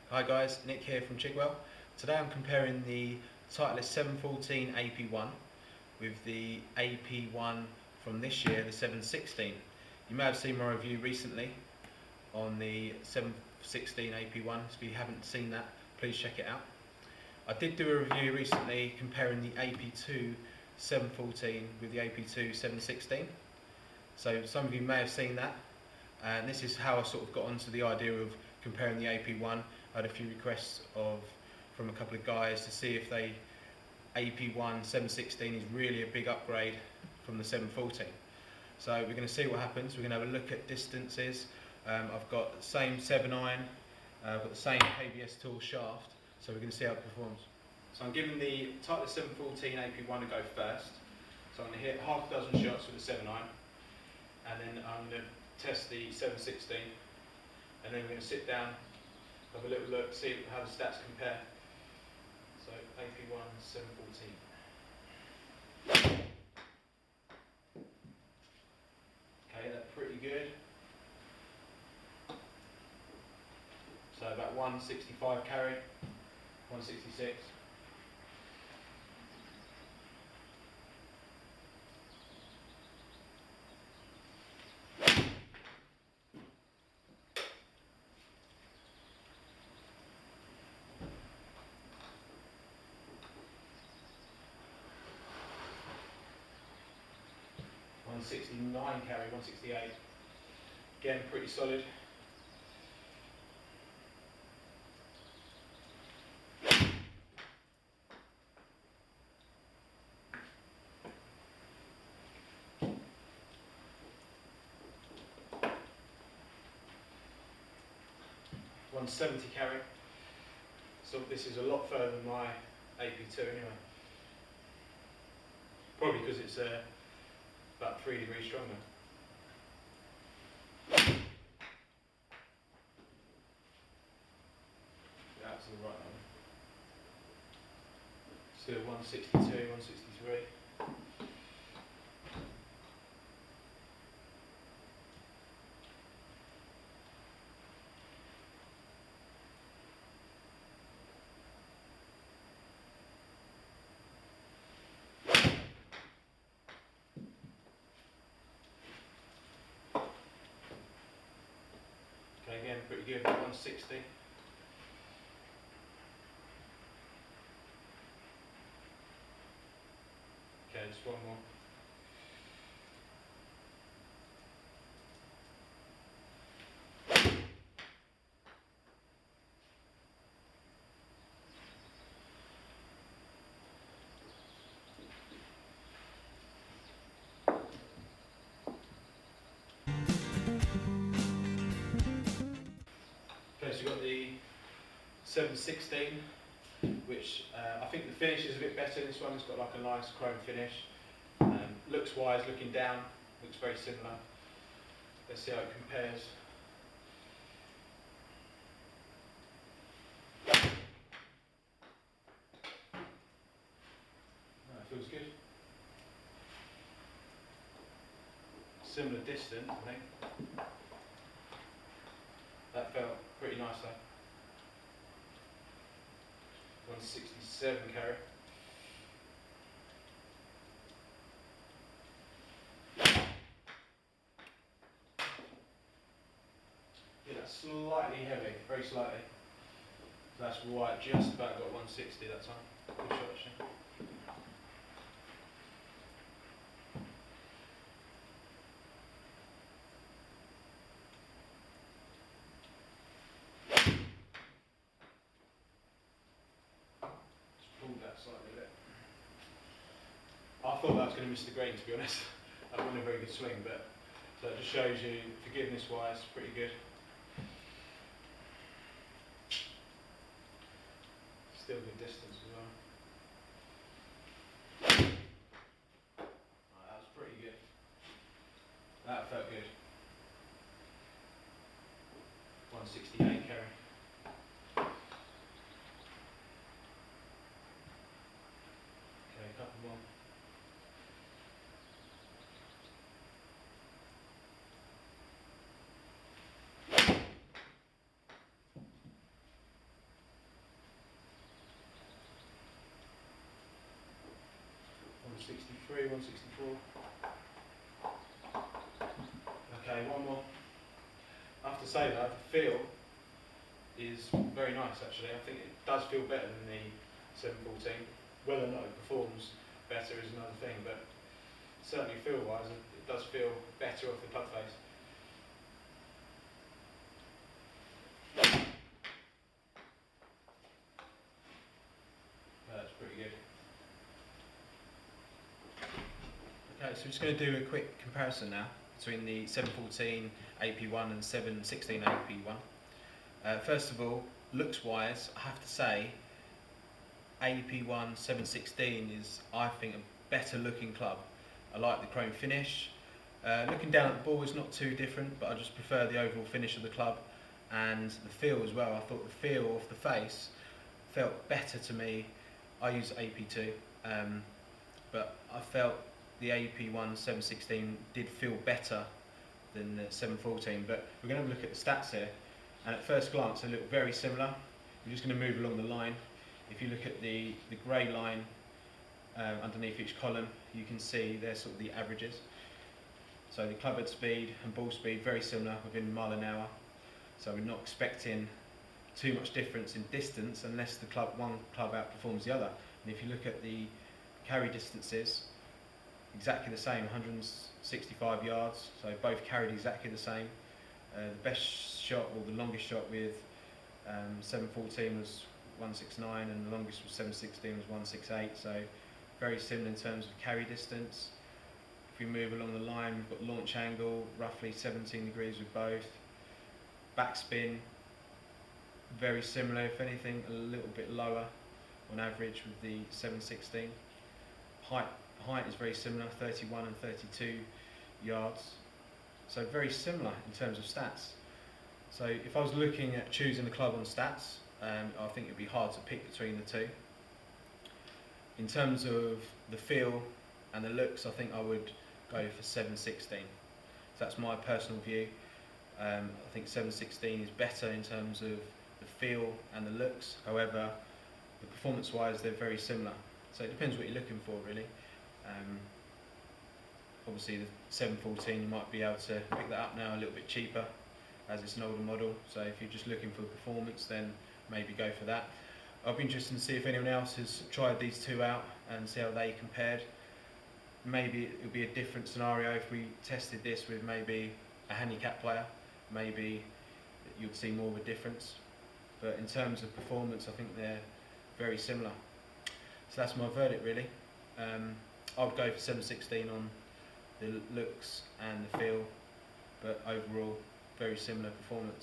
Hi guys, Nick here from Chigwell. Today I'm comparing the Titleist 714 AP1 with the AP1 from this year, the 716. You may have seen my review recently on the 716 AP1, so if you haven't seen that, please check it out. I did do a review recently comparing the AP2 714 with the AP2 716. So some of you may have seen that, and this is how I sort of got onto the idea of comparing the AP1. I had a few requests from a couple of guys to see if the AP1 716 is really a big upgrade from the 714. So we're going to see what happens. We're going to have a look at distances. I've got the same 7-iron, I've got the same KBS tool shaft, so we're going to see how it performs. So I'm giving the Titleist 714 AP1 a go first. So I'm going to hit half a dozen shots with the 7-iron, and then I'm going to test the 716, and then we're going to sit down, have a little look, see how the stats compare. So AP1 714. Okay, that's pretty good. So about 165 carry, 166. $169 carry, 168. Again, pretty solid. $170 carry. So this is a lot further than my AP2 anyway. Probably because it's about 3 degrees stronger. Out to the right now. Still 162, 163. Okay, again, pretty good, 160. Okay, just one more. Okay, so you've got the 716, which I think the finish is a bit better. This one has got like a nice chrome finish. Looks wise, looking down, looks very similar. Let's see how it compares. That feels good. Similar distance, I think. That felt pretty nice though. 167 carry. Yeah, that's slightly heavy, very slightly. That's right, just about got 160 that time. Good shot actually. Pulled that slightly a bit. I thought that was going to miss the green, to be honest. That wasn't a very good swing, but so it just shows you, forgiveness wise, pretty good. Still good distance as well. Right, that was pretty good. That felt good. 168 carry. Okay, a couple more. 163, 164. Okay, one more. I have to say though, the feel is very nice actually. I think it does feel better than the 714. Whether or not it performs better is another thing, but certainly feel-wise, it does feel better off the club face. That's pretty good. Okay, so we're just going to do a quick comparison now between the 714 AP1 and 716 AP1. First of all, looks-wise, I have to say, AP1 716 is, I think, a better looking club. I like the chrome finish. Looking down at the ball is not too different, but I just prefer the overall finish of the club and the feel as well. I thought the feel of the face felt better to me. I use AP2, but I felt the AP1 716 did feel better than the 714. But we're going to have a look at the stats here, and at first glance they look very similar. We're just going to move along the line. If you look at the grey line underneath each column, you can see they're sort of the averages. So the club head speed and ball speed very similar, within a mile an hour. So we're not expecting too much difference in distance unless one club outperforms the other. And if you look at the carry distances, exactly the same, 165 yards. So both carried exactly the same. The best shot, or the longest shot with 714 was 169, and the longest was 716 was 168. So very similar in terms of carry distance. If we move along the line, we've got launch angle, roughly 17 degrees with both. Backspin, very similar, if anything a little bit lower on average with the 716. Height is very similar, 31 and 32 yards. So very similar in terms of stats. So if I was looking at choosing the club on stats, I think it would be hard to pick between the two. In terms of the feel and the looks, I think I would go for 716. So that's my personal view. I think 716 is better in terms of the feel and the looks. However, the performance-wise, they're very similar. So it depends what you're looking for, really. Obviously, the 714, you might be able to pick that up now a little bit cheaper, as it's an older model. So if you're just looking for performance, then maybe go for that. I'll be interested to see if anyone else has tried these two out and see how they compared. Maybe it would be a different scenario if we tested this with maybe a handicap player. Maybe you'd see more of a difference. But in terms of performance, I think they're very similar. So that's my verdict, really. I would go for 716 on the looks and the feel, but overall, very similar performance.